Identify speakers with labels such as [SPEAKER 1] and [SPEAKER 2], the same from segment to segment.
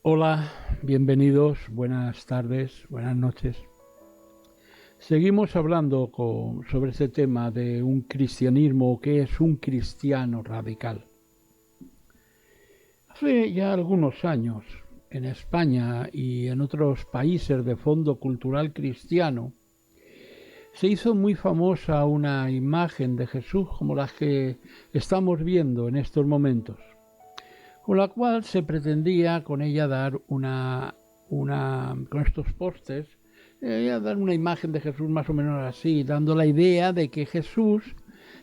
[SPEAKER 1] Hola, bienvenidos, buenas tardes, buenas noches. Seguimos hablando sobre este tema de un cristianismo, que es un cristiano radical. Hace ya algunos años, en España y en otros países de fondo cultural cristiano, se hizo muy famosa una imagen de Jesús como las que estamos viendo en estos momentos, con la cual se pretendía con ella dar con estos postes, dar una imagen de Jesús más o menos así, dando la idea de que Jesús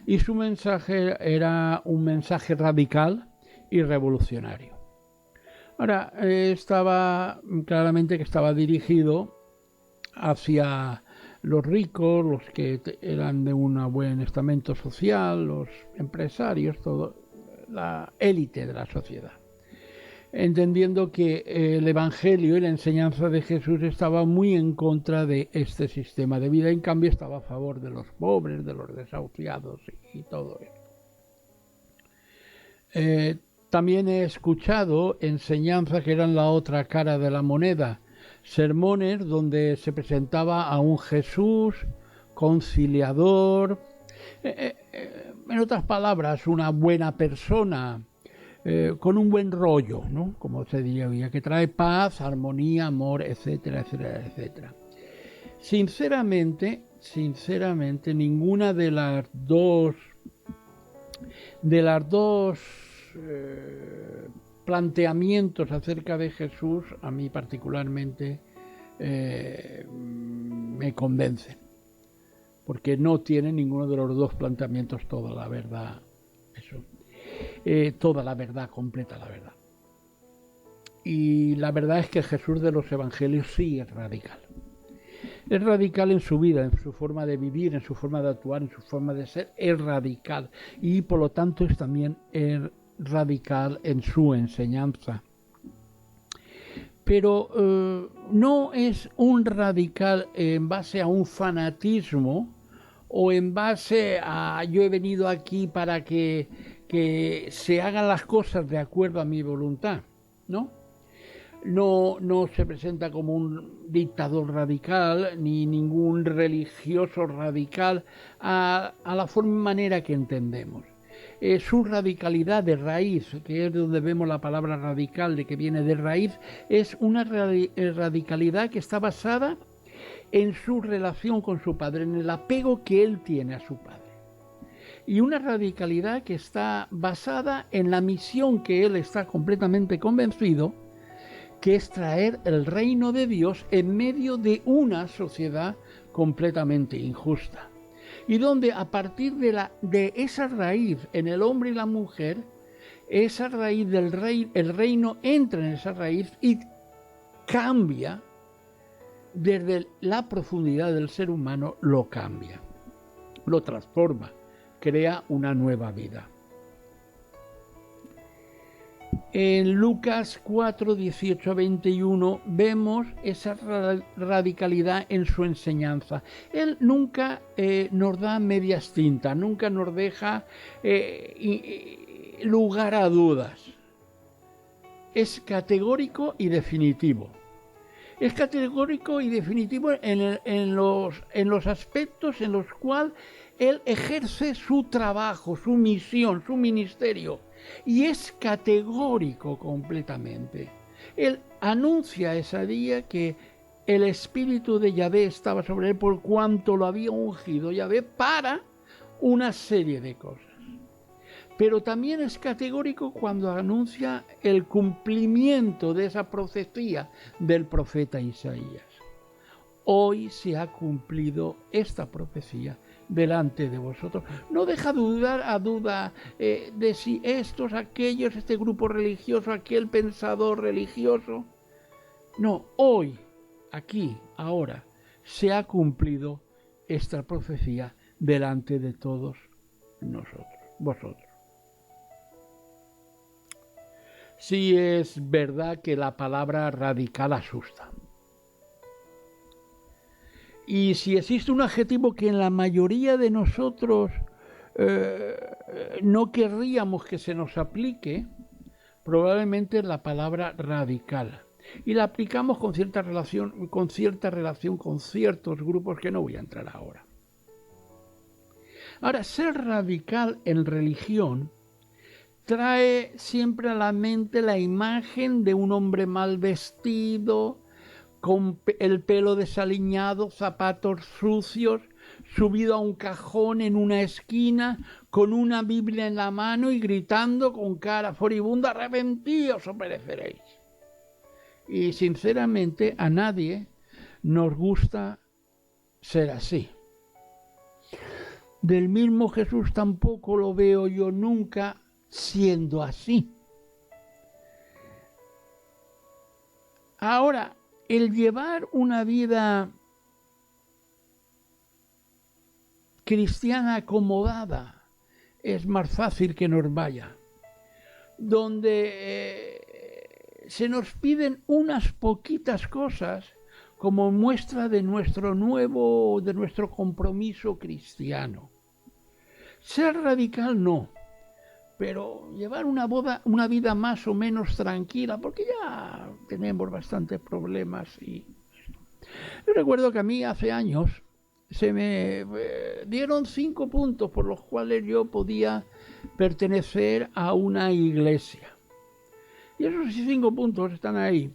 [SPEAKER 1] y su mensaje era un mensaje radical y revolucionario. Ahora, estaba claramente que estaba dirigido hacia los ricos, los que eran de un buen estamento social, los empresarios, todo, la élite de la sociedad, entendiendo que el Evangelio y la enseñanza de Jesús estaba muy en contra de este sistema de vida, en cambio estaba a favor de los pobres, de los desahuciados y todo esto. También he escuchado enseñanzas que eran la otra cara de la moneda, sermones donde se presentaba a un Jesús conciliador, en otras palabras, una buena persona, con un buen rollo, ¿no? Como se diría, que trae paz, armonía, amor, etcétera, etcétera, etcétera. Sinceramente, ninguna de las dos planteamientos acerca de Jesús a mí particularmente me convencen, porque no tiene ninguno de los dos planteamientos toda la verdad, toda la verdad, completa la verdad. Y la verdad es que Jesús de los evangelios sí es radical. Es radical en su vida, en su forma de vivir, en su forma de actuar, en su forma de ser, es radical. Y por lo tanto es también radical en su enseñanza. Pero no es un radical en base a un fanatismo o en base a yo he venido aquí para que se hagan las cosas de acuerdo a mi voluntad, ¿no? No se presenta como un dictador radical ni ningún religioso radical a la manera que entendemos. Su radicalidad de raíz, que es donde vemos la palabra radical, de que viene de raíz, es una radicalidad que está basada en su relación con su padre, en el apego que él tiene a su padre. Y una radicalidad que está basada en la misión que él está completamente convencido, que es traer el reino de Dios en medio de una sociedad completamente injusta. Y donde a partir de esa raíz en el hombre y la mujer, esa raíz del el reino entra en esa raíz y cambia desde la profundidad del ser humano, lo cambia, lo transforma, crea una nueva vida. En Lucas 4, 18 a 21 vemos esa radicalidad en su enseñanza. Él nunca nos da medias tintas, nunca nos deja lugar a dudas. Es categórico y definitivo. Es categórico y definitivo en los aspectos en los cuales él ejerce su trabajo, su misión, su ministerio. Y es categórico completamente. Él anuncia ese día que el espíritu de Yahvé estaba sobre él por cuanto lo había ungido Yahvé para una serie de cosas. Pero también es categórico cuando anuncia el cumplimiento de esa profecía del profeta Isaías. Hoy se ha cumplido esta profecía delante de vosotros. No deja duda de si estos, aquellos, este grupo religioso, aquel pensador religioso. No, hoy, aquí, ahora, se ha cumplido esta profecía delante de todos vosotros. Sí es verdad que la palabra radical asusta. Y si existe un adjetivo que en la mayoría de nosotros no querríamos que se nos aplique, probablemente es la palabra radical. y la aplicamos con cierta relación con ciertos grupos que no voy a entrar ahora. Ahora, ser radical en religión trae siempre a la mente la imagen de un hombre mal vestido, con el pelo desaliñado, zapatos sucios, subido a un cajón en una esquina, con una Biblia en la mano y gritando con cara furibunda: arrepentíos o pereceréis. Y sinceramente a nadie nos gusta ser así. Del mismo Jesús tampoco lo veo yo nunca siendo así. Ahora, el llevar una vida cristiana acomodada es más fácil que nos vaya, donde se nos piden unas poquitas cosas como muestra de nuestro compromiso cristiano. Ser radical no, pero llevar una vida más o menos tranquila, porque ya tenemos bastantes problemas. Yo recuerdo que a mí hace años se me dieron 5 puntos por los cuales yo podía pertenecer a una iglesia. Y esos 5 puntos están ahí.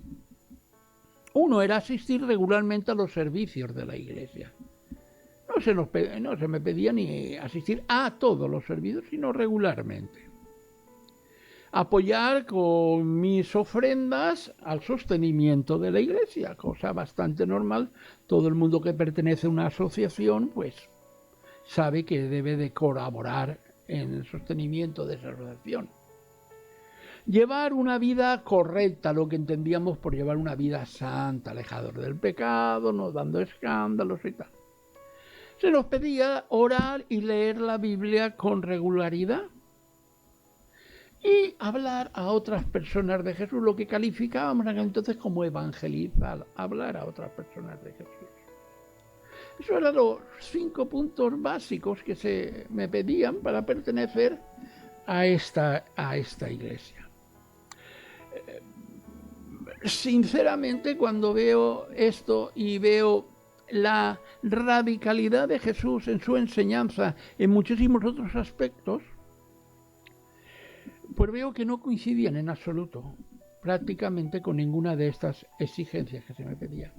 [SPEAKER 1] Uno era asistir regularmente a los servicios de la iglesia. No se me pedía ni asistir a todos los servicios, sino regularmente. Apoyar con mis ofrendas al sostenimiento de la iglesia, cosa bastante normal. Todo el mundo que pertenece a una asociación, pues, sabe que debe de colaborar en el sostenimiento de esa asociación. Llevar una vida correcta, lo que entendíamos por llevar una vida santa, alejados del pecado, no dando escándalos y tal. Se nos pedía orar y leer la Biblia con regularidad y hablar a otras personas de Jesús, lo que calificábamos entonces como evangelizar, hablar a otras personas de Jesús. Esos eran los 5 puntos básicos que se me pedían para pertenecer a esta iglesia. Sinceramente, cuando veo esto y veo la radicalidad de Jesús en su enseñanza en muchísimos otros aspectos, pues veo que no coincidían en absoluto prácticamente con ninguna de estas exigencias que se me pedían.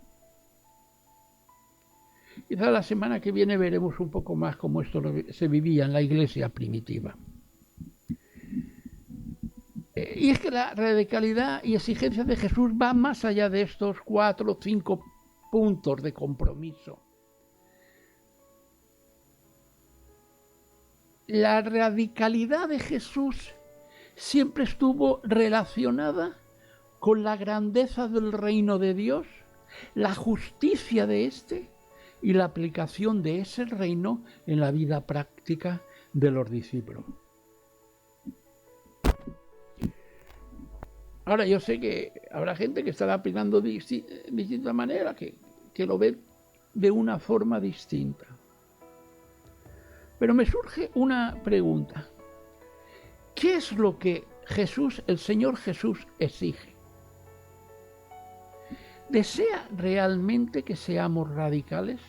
[SPEAKER 1] Quizá la semana que viene veremos un poco más cómo esto se vivía en la iglesia primitiva. Y es que la radicalidad y exigencia de Jesús va más allá de estos 4 o 5 puntos de compromiso. La radicalidad de Jesús siempre estuvo relacionada con la grandeza del reino de Dios, la justicia de éste y la aplicación de ese reino en la vida práctica de los discípulos. Ahora, yo sé que habrá gente que estará aplicando de distinta manera, que lo ve de una forma distinta. Pero me surge una pregunta. ¿Qué es lo que el Señor Jesús, exige? ¿Desea realmente que seamos radicales?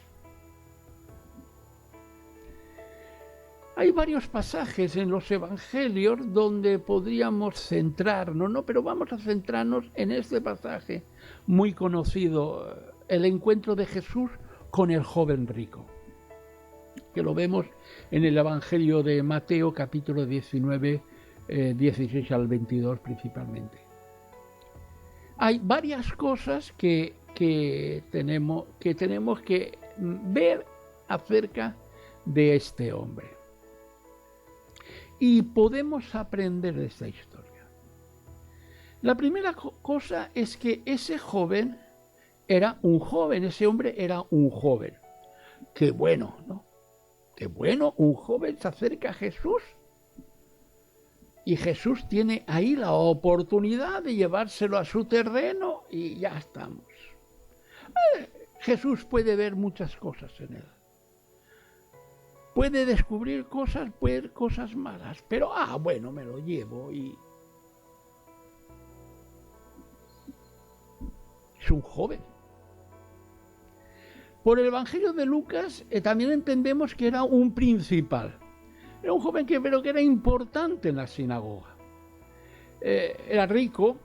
[SPEAKER 1] Hay varios pasajes en los evangelios donde podríamos centrarnos, pero vamos a centrarnos en este pasaje muy conocido, el encuentro de Jesús con el joven rico, que lo vemos en el evangelio de Mateo, capítulo 19, 16 al 22 principalmente. Hay varias cosas que tenemos que ver acerca de este hombre. Y podemos aprender de esta historia. La primera cosa es que ese hombre era un joven. Qué bueno, ¿no? Qué bueno, un joven se acerca a Jesús y Jesús tiene ahí la oportunidad de llevárselo a su terreno y ya estamos. Jesús puede ver muchas cosas en él. Puede descubrir cosas, puede ver cosas malas, pero bueno, me lo llevo y... un joven. Por el Evangelio de Lucas también entendemos que era un principal. Era un joven pero que era importante en la sinagoga. Era rico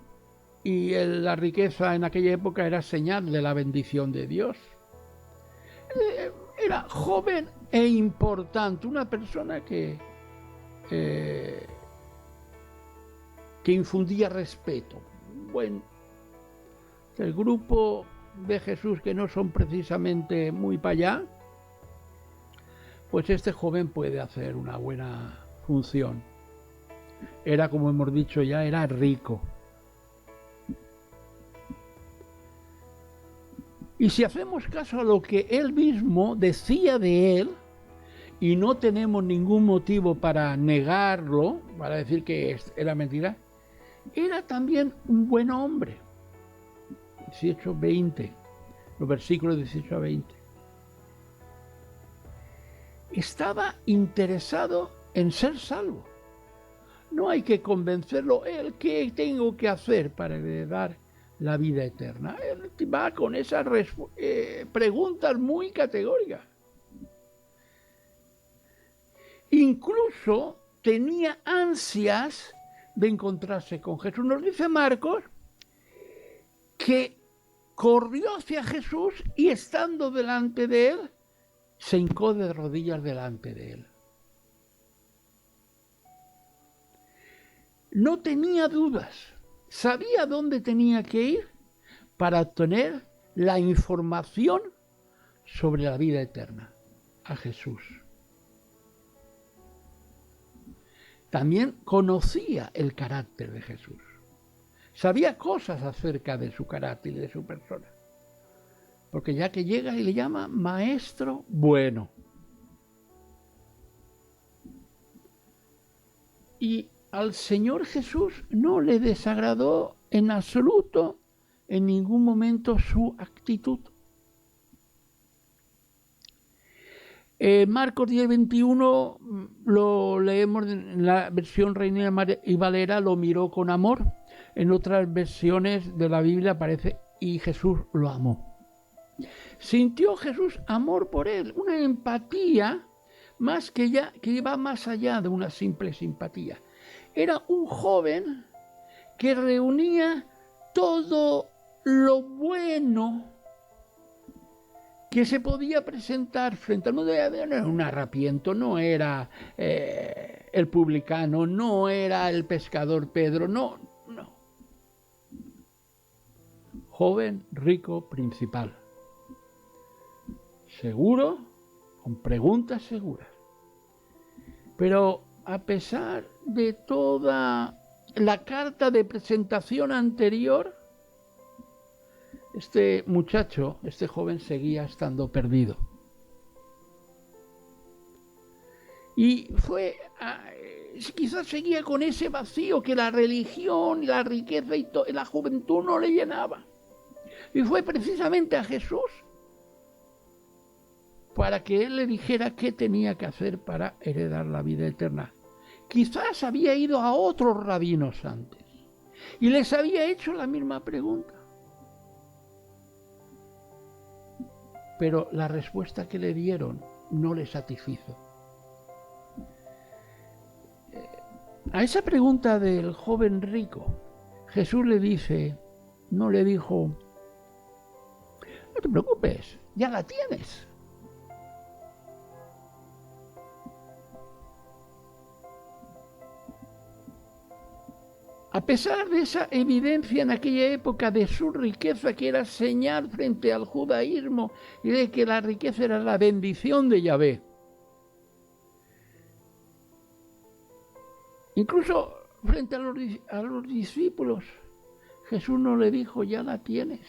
[SPEAKER 1] y la riqueza en aquella época era señal de la bendición de Dios. Era joven e importante, una persona que infundía respeto. Bueno, el grupo de Jesús que no son precisamente muy para allá, pues este joven puede hacer una buena función. Era, como hemos dicho ya, era rico. Y si hacemos caso a lo que él mismo decía de él, y no tenemos ningún motivo para negarlo, para decir que era mentira, era también un buen hombre. 18-20, los versículos 18 a 20. Estaba interesado en ser salvo. No hay que convencerlo. ¿Qué tengo que hacer para heredar la vida eterna? Él va con esas preguntas muy categóricas. Incluso tenía ansias de encontrarse con Jesús. Nos dice Marcos que corrió hacia Jesús y estando delante de él, se hincó de rodillas delante de él. No tenía dudas, sabía dónde tenía que ir para obtener la información sobre la vida eterna, a Jesús. También conocía el carácter de Jesús. Sabía cosas acerca de su carácter y de su persona. Porque ya que llega y le llama maestro bueno. Y al Señor Jesús no le desagradó en absoluto, en ningún momento, su actitud. Marcos 10:21 lo leemos en la versión Reina y Valera, lo miró con amor. En otras versiones de la Biblia aparece y Jesús lo amó. Sintió Jesús amor por él, una empatía más que iba más allá de una simple simpatía. Era un joven que reunía todo lo bueno que se podía presentar frente al mundo. No era un harapiento, no era el publicano, no era el pescador Pedro, no. Joven, rico, principal. Seguro, con preguntas seguras. Pero a pesar de toda la carta de presentación anterior, este muchacho, este joven, seguía estando perdido. Y quizás seguía con ese vacío que la religión, la riqueza y la juventud no le llenaba. Y fue precisamente a Jesús para que él le dijera qué tenía que hacer para heredar la vida eterna. Quizás había ido a otros rabinos antes y les había hecho la misma pregunta. Pero la respuesta que le dieron no le satisfizo. A esa pregunta del joven rico, Jesús no le dijo, no te preocupes, ya la tienes. A pesar de esa evidencia en aquella época de su riqueza, que era señal frente al judaísmo, y de que la riqueza era la bendición de Yahvé, incluso frente a los discípulos, Jesús no le dijo, ya la tienes,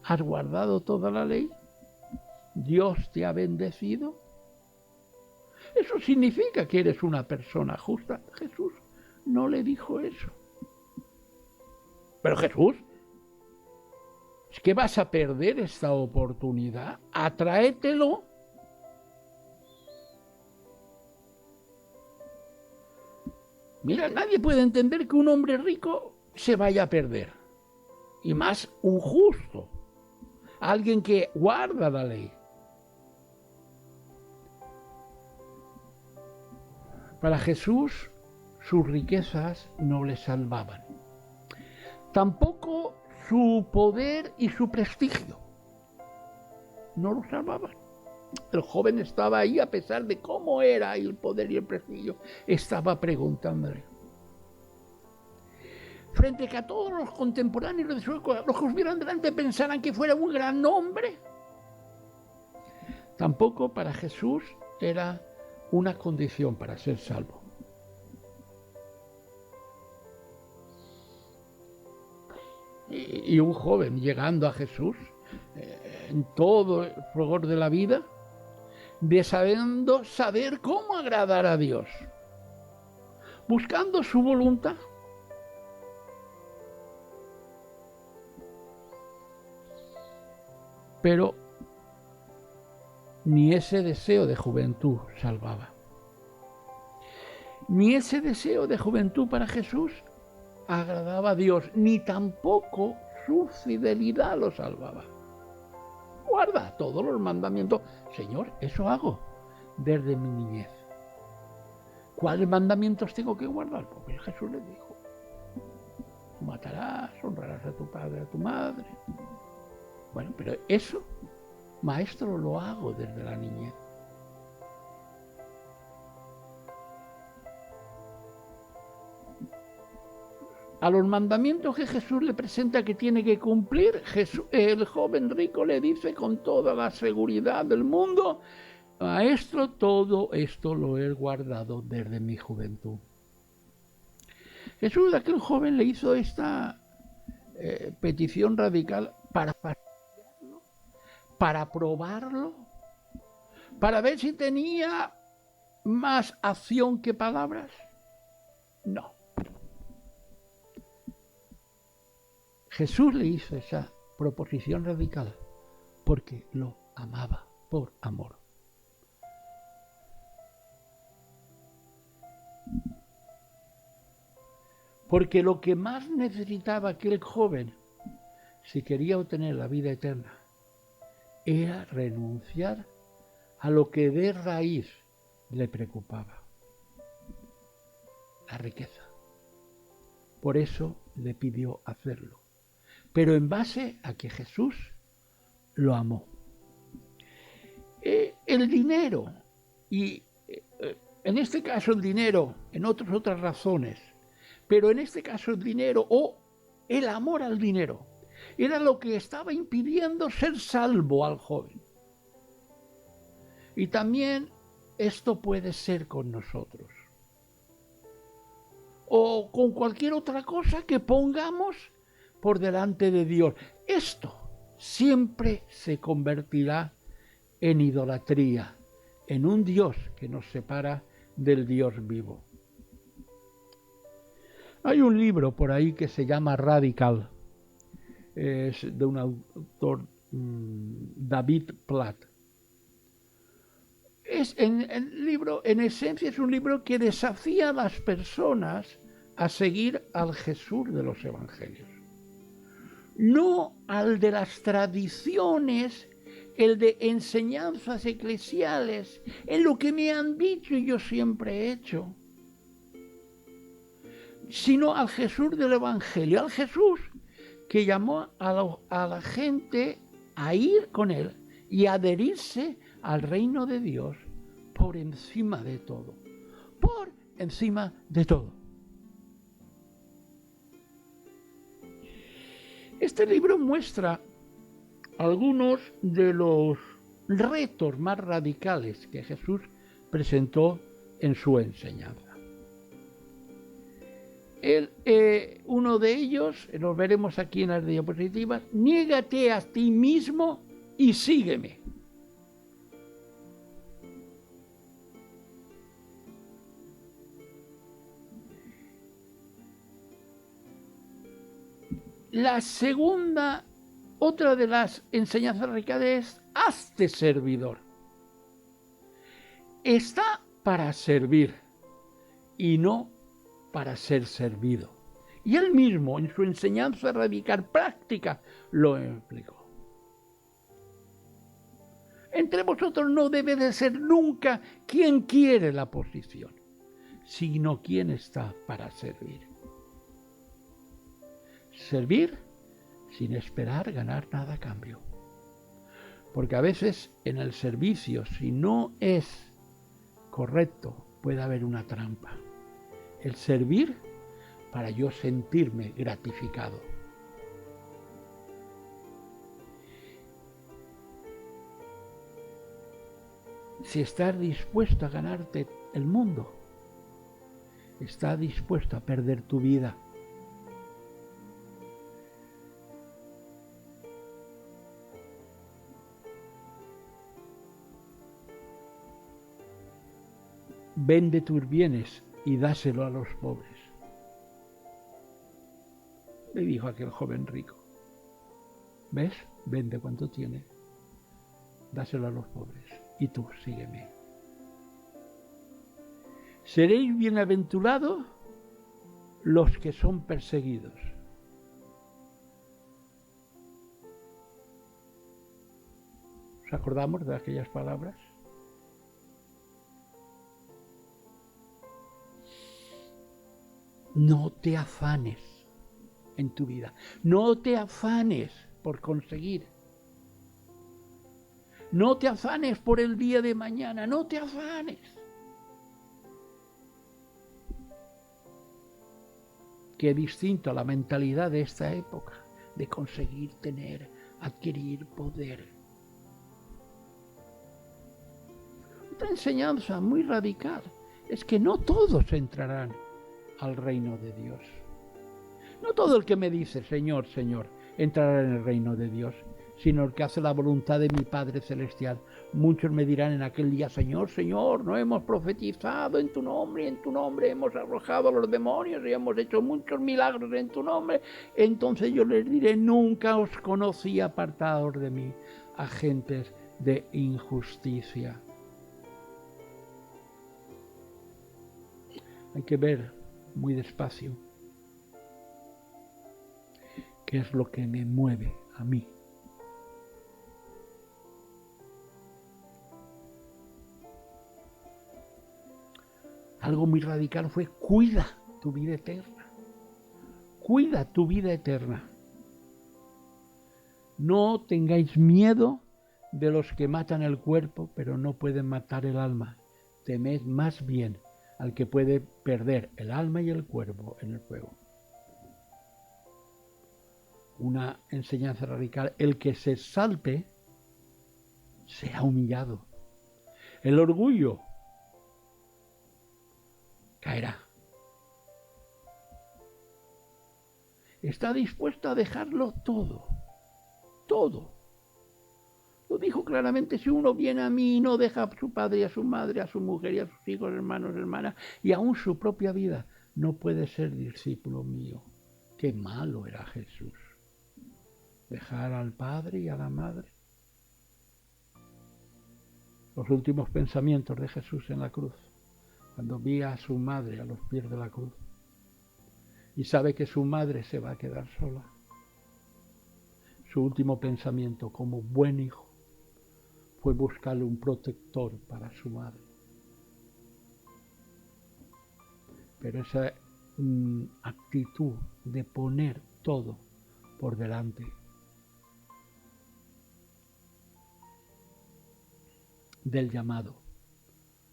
[SPEAKER 1] has guardado toda la ley, Dios te ha bendecido. Eso significa que eres una persona justa. Jesús no le dijo eso. Pero Jesús, ¿es que vas a perder esta oportunidad? Atráetelo. Mira, nadie puede entender que un hombre rico se vaya a perder. Y más un justo. alguien que guarda la ley. Para Jesús, sus riquezas no le salvaban. Tampoco su poder y su prestigio no lo salvaban. El joven estaba ahí a pesar de cómo era el poder y el prestigio. Estaba preguntándole. Frente a que a todos los contemporáneos de su época, los que os vieran delante pensaran que fuera un gran hombre. Tampoco para Jesús era una condición para ser salvo. Y un joven llegando a Jesús, en todo el fragor de la vida, deseando saber cómo agradar a Dios, buscando su voluntad. Pero ni ese deseo de juventud salvaba. Ni ese deseo de juventud para Jesús agradaba a Dios, ni tampoco su fidelidad lo salvaba. Guarda todos los mandamientos. Señor, eso hago desde mi niñez. ¿Cuáles mandamientos tengo que guardar? Porque Jesús le dijo: matarás, honrarás a tu padre, a tu madre. Bueno, pero eso, maestro, lo hago desde la niñez. A los mandamientos que Jesús le presenta que tiene que cumplir, el joven rico le dice con toda la seguridad del mundo: maestro, todo esto lo he guardado desde mi juventud. Jesús a aquel joven le hizo esta petición radical para fastidiarlo, para probarlo, para ver si tenía más acción que palabras. No. Jesús le hizo esa proposición radical porque lo amaba por amor. Porque lo que más necesitaba aquel joven, si quería obtener la vida eterna, era renunciar a lo que de raíz le preocupaba: la riqueza. Por eso le pidió hacerlo, pero en base a que Jesús lo amó. El dinero, y en este caso el dinero, en otras razones, pero en este caso el dinero o el amor al dinero era lo que estaba impidiendo ser salvo al joven. Y también esto puede ser con nosotros, o con cualquier otra cosa que pongamos por delante de Dios. Esto siempre se convertirá en idolatría, en un Dios que nos separa del Dios vivo. Hay un libro por ahí que se llama Radical, es de un autor, David Platt. El libro, en esencia, es un libro que desafía a las personas a seguir al Jesús de los Evangelios. No al de las tradiciones, el de enseñanzas eclesiales, en lo que me han dicho y yo siempre he hecho, sino al Jesús del Evangelio, al Jesús que llamó a la gente a ir con él y adherirse al reino de Dios por encima de todo. Por encima de todo. Este libro muestra algunos de los retos más radicales que Jesús presentó en su enseñanza. Uno de ellos, lo veremos aquí en las diapositivas: niégate a ti mismo y sígueme. La segunda, otra de las enseñanzas radicales es: hazte servidor. Está para servir y no para ser servido. Y él mismo, en su enseñanza radical práctica, lo explicó. Entre vosotros no debe de ser nunca quien quiere la posición, sino quien está para servir. Servir sin esperar ganar nada a cambio. Porque a veces en el servicio, si no es correcto, puede haber una trampa. El servir para yo sentirme gratificado. Si estás dispuesto a ganarte el mundo, estás dispuesto a perder tu vida. Vende tus bienes y dáselo a los pobres, le dijo aquel joven rico. ¿Ves? Vende cuanto tienes, dáselo a los pobres, y tú sígueme. Seréis bienaventurados los que son perseguidos. ¿Os acordamos de aquellas palabras? No te afanes en tu vida. No te afanes por conseguir. No te afanes por el día de mañana. No te afanes. Qué distinto a la mentalidad de esta época, de conseguir, tener, adquirir poder. Otra enseñanza muy radical es que no todos entrarán al reino de Dios. No todo el que me dice Señor, Señor, entrará en el reino de Dios, sino el que hace la voluntad de mi Padre Celestial. Muchos me dirán en aquel día, Señor, Señor, no hemos profetizado en tu nombre, y en tu nombre hemos arrojado a los demonios y hemos hecho muchos milagros en tu nombre. Entonces yo les diré, nunca os conocí, apartados de mí, agentes de injusticia. Hay que ver muy despacio qué es lo que me mueve a mí. Algo muy radical fue: cuida tu vida eterna. Cuida tu vida eterna. No tengáis miedo de los que matan el cuerpo, pero no pueden matar el alma. Temed más bien al que puede perder el alma y el cuerpo en el fuego. Una enseñanza radical: el que se exalte será humillado. El orgullo caerá. Está dispuesto a dejarlo todo. Todo. Lo dijo claramente: si uno viene a mí y no deja a su padre y a su madre, a su mujer y a sus hijos, hermanos, hermanas, y aún su propia vida, no puede ser discípulo mío. Qué malo era Jesús. Dejar al padre y a la madre. Los últimos pensamientos de Jesús en la cruz, cuando vi a su madre a los pies de la cruz y sabe que su madre se va a quedar sola. Su último pensamiento como buen hijo fue buscarle un protector para su madre. Pero esa actitud de poner todo por delante del llamado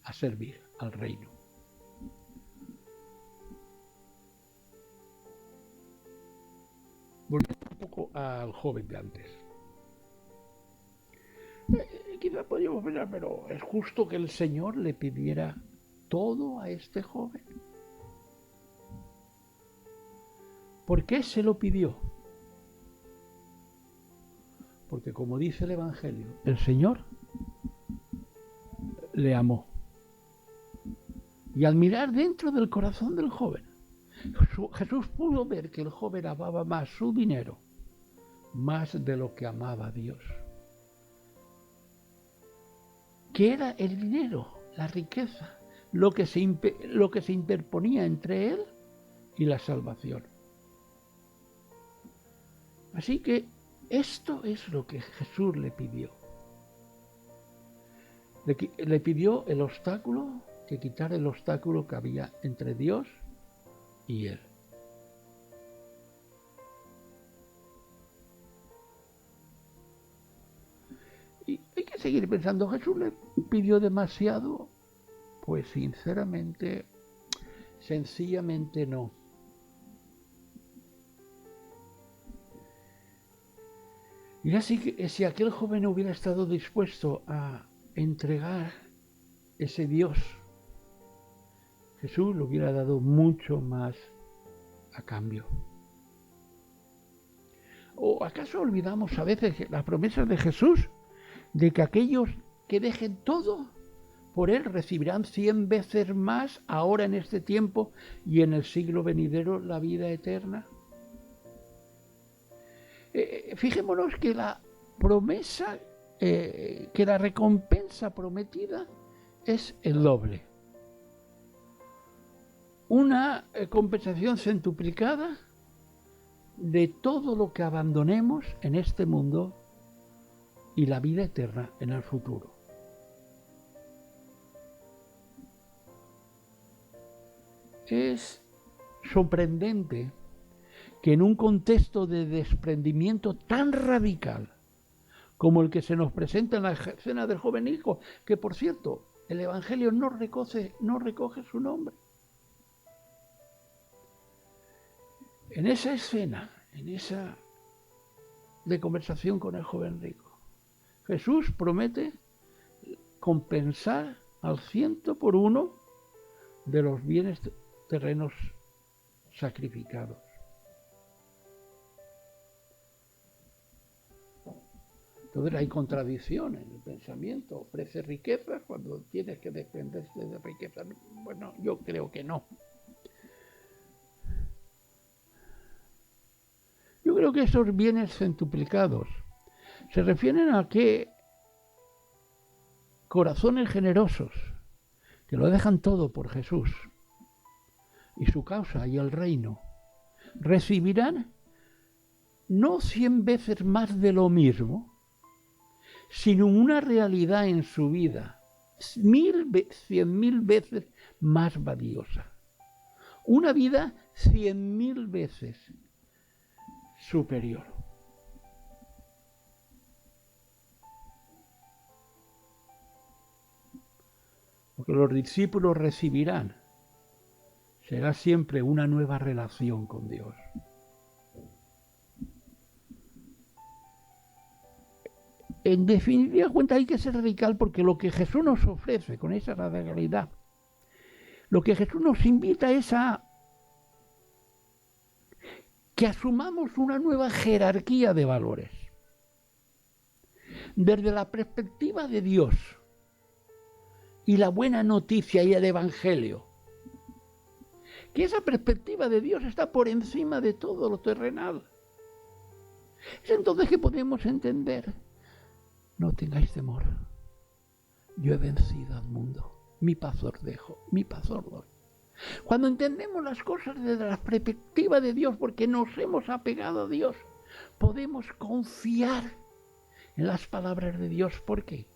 [SPEAKER 1] a servir al reino. Volviendo un poco al joven de antes. Quizá podríamos pensar, pero ¿es justo que el Señor le pidiera todo a este joven? ¿Por qué se lo pidió? Porque, como dice el Evangelio, el Señor le amó. Y al mirar dentro del corazón del joven, Jesús pudo ver que el joven amaba más su dinero, más de lo que amaba a Dios. ¿Qué era el dinero? La riqueza, lo que se interponía entre él y la salvación. Así que esto es lo que Jesús le pidió. Le pidió el obstáculo, que quitara el obstáculo que había entre Dios y él. Y hay que seguir pensando, ¿Jesús le pidió demasiado? Pues sinceramente, sencillamente no. Y así que si aquel joven hubiera estado dispuesto a entregar ese Dios, Jesús le hubiera dado mucho más a cambio. ¿O acaso olvidamos a veces las promesas de Jesús de que aquellos que dejen todo por Él recibirán 100 veces más ahora en este tiempo y en el siglo venidero la vida eterna? Fijémonos que la promesa, que la recompensa prometida es el doble. Una compensación centuplicada de todo lo que abandonemos en este mundo y la vida eterna en el futuro. Es sorprendente que en un contexto de desprendimiento tan radical como el que se nos presenta en la escena del joven hijo, que por cierto, el Evangelio no recoge su nombre. En esa escena, en esa de conversación con el joven rico, Jesús promete compensar al 100 por 1 de los bienes terrenos sacrificados. Entonces hay contradicción en el pensamiento. Ofrece riquezas cuando tienes que defenderse de riquezas. Bueno, yo creo que no. Yo creo que esos bienes centuplicados se refieren a que corazones generosos que lo dejan todo por Jesús y su causa y el reino recibirán no 100 veces más de lo mismo, sino una realidad en su vida 100.000 veces más valiosa. Una vida 100.000 veces superior. Lo que los discípulos recibirán será siempre una nueva relación con Dios. En definitiva cuenta hay que ser radical porque lo que Jesús nos ofrece con esa radicalidad, lo que Jesús nos invita es a que asumamos una nueva jerarquía de valores. Desde la perspectiva de Dios y la buena noticia y el Evangelio, que esa perspectiva de Dios está por encima de todo lo terrenal. Es entonces que podemos entender: no tengáis temor, yo he vencido al mundo, mi paz os dejo, mi paz os doy. Cuando entendemos las cosas desde la perspectiva de Dios, porque nos hemos apegado a Dios, podemos confiar en las palabras de Dios. ¿Por qué?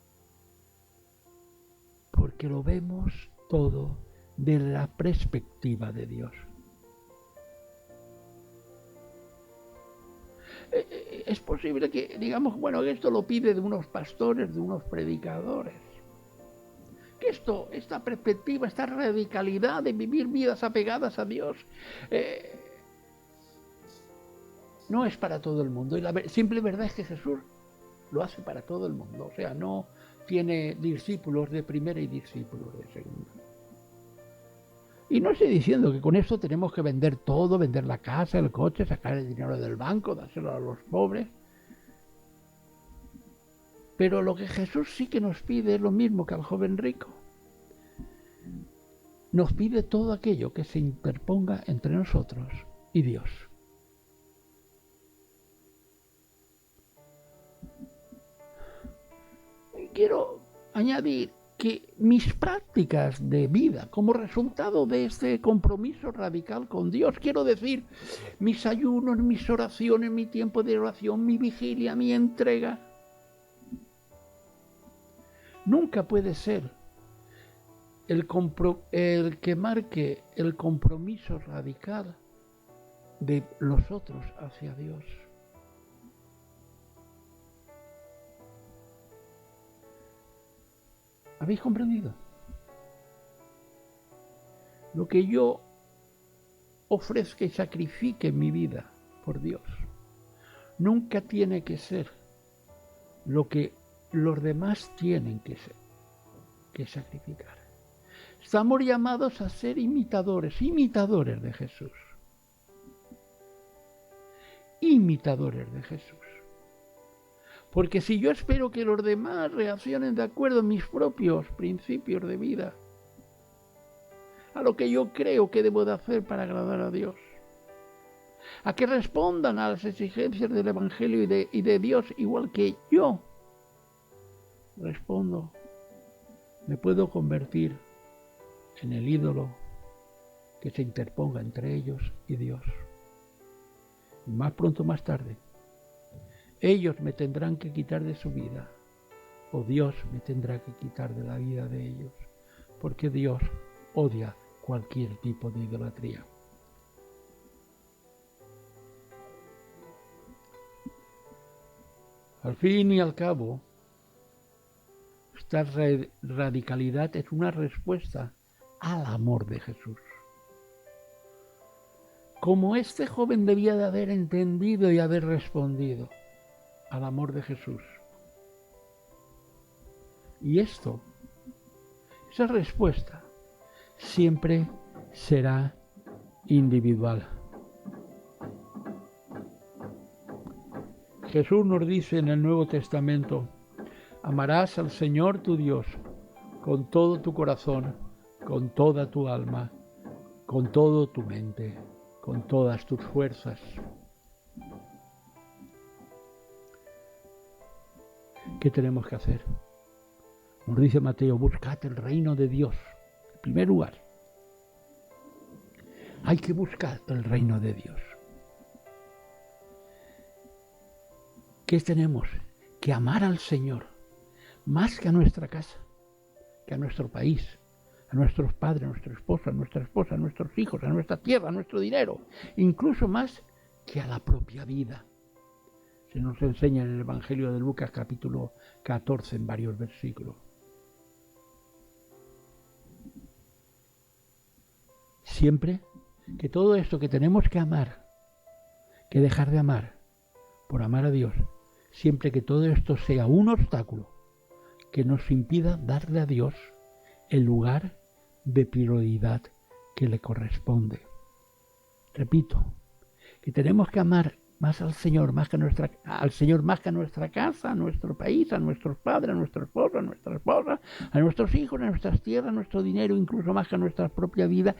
[SPEAKER 1] Porque lo vemos todo desde la perspectiva de Dios. Es posible que digamos, bueno, esto lo pide de unos pastores, de unos predicadores. Que esta perspectiva, esta radicalidad de vivir vidas apegadas a Dios, no es para todo el mundo. Y la simple verdad es que Jesús lo hace para todo el mundo. O sea, no tiene discípulos de primera y discípulos de segunda. Y no estoy diciendo que con esto tenemos que vender todo, vender la casa, el coche, sacar el dinero del banco, dárselo a los pobres. Pero lo que Jesús sí que nos pide es lo mismo que al joven rico. Nos pide todo aquello que se interponga entre nosotros y Dios. Y quiero añadir que mis prácticas de vida, como resultado de este compromiso radical con Dios, quiero decir, mis ayunos, mis oraciones, mi tiempo de oración, mi vigilia, mi entrega, Nunca puede ser el que marque el compromiso radical de los otros hacia Dios. ¿Habéis comprendido? Lo que yo ofrezca y sacrifique en mi vida por Dios nunca tiene que ser lo que los demás tienen que sacrificar. Estamos llamados a ser imitadores de Jesús. Imitadores de Jesús. Porque si yo espero que los demás reaccionen de acuerdo a mis propios principios de vida, a lo que yo creo que debo de hacer para agradar a Dios, a que respondan a las exigencias del Evangelio y de Dios igual que yo respondo, me puedo convertir en el ídolo que se interponga entre ellos y Dios. Y más pronto o más tarde, ellos me tendrán que quitar de su vida, o Dios me tendrá que quitar de la vida de ellos, porque Dios odia cualquier tipo de idolatría. Al fin y al cabo, esta radicalidad es una respuesta al amor de Jesús. Como este joven debía de haber entendido y haber respondido al amor de Jesús. Y esa respuesta, siempre será individual. Jesús nos dice en el Nuevo Testamento, amarás al Señor tu Dios con todo tu corazón, con toda tu alma, con toda tu mente, con todas tus fuerzas. ¿Qué tenemos que hacer? Nos dice Mateo, buscad el reino de Dios. En primer lugar, hay que buscar el reino de Dios. ¿Qué tenemos? Que amar al Señor más que a nuestra casa, que a nuestro país, a nuestros padres, a nuestra esposa, a nuestros hijos, a nuestra tierra, a nuestro dinero, incluso más que a la propia vida. Se nos enseña en el Evangelio de Lucas capítulo 14 en varios versículos. Siempre que todo esto que tenemos que amar, que dejar de amar por amar a Dios, siempre que todo esto sea un obstáculo que nos impida darle a Dios el lugar de prioridad que le corresponde. Repito, que tenemos que amar más al Señor, más que a nuestra casa, a nuestro país, a nuestros padres, a nuestra esposa, a nuestros hijos, a nuestras tierras, a nuestro dinero, incluso más que a nuestra propia vida,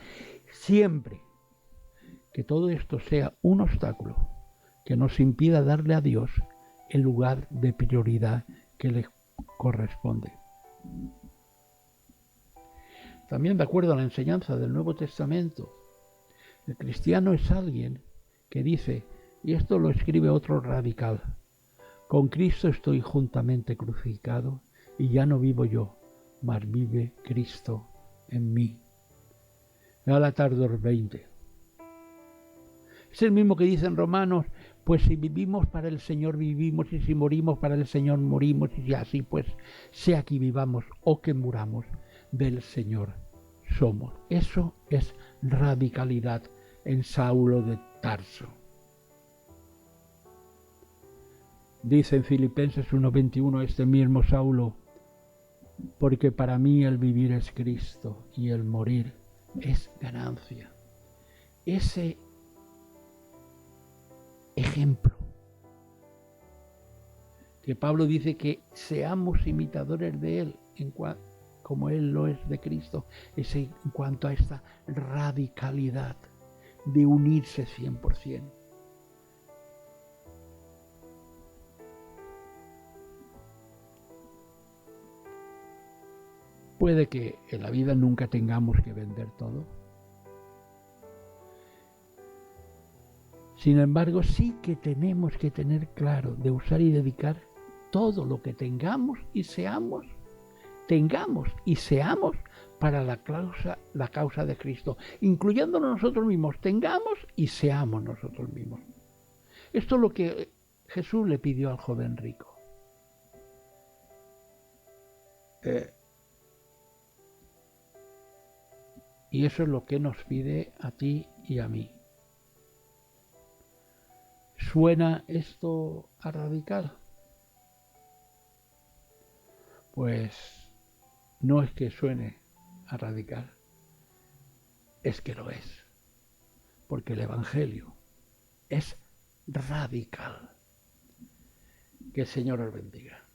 [SPEAKER 1] siempre que todo esto sea un obstáculo que nos impida darle a Dios el lugar de prioridad que le corresponde. También de acuerdo a la enseñanza del Nuevo Testamento, el cristiano es alguien que dice, y esto lo escribe otro radical, con Cristo estoy juntamente crucificado y ya no vivo yo, mas vive Cristo en mí. Gálatas 2:20. Es el mismo que dice en Romanos, pues si vivimos para el Señor vivimos, y si morimos para el Señor morimos, y así pues, sea que vivamos o que muramos, del Señor somos. Eso es radicalidad en Saulo de Tarso. Dice en Filipenses 1:21 este mismo Saulo, porque para mí el vivir es Cristo y el morir es ganancia. Ese ejemplo que Pablo dice que seamos imitadores de Él como Él lo es de Cristo, es en cuanto a esta radicalidad de unirse 100%. Puede que en la vida nunca tengamos que vender todo. Sin embargo, sí que tenemos que tener claro de usar y dedicar todo lo que tengamos y seamos tengamos y seamos para la causa de Cristo, incluyéndonos nosotros mismos, tengamos y seamos nosotros mismos. Esto es lo que Jesús le pidió al joven rico. Y eso es lo que nos pide a ti y a mí. ¿Suena esto a radical? Pues no es que suene a radical, es que lo es. Porque el Evangelio es radical. Que el Señor os bendiga.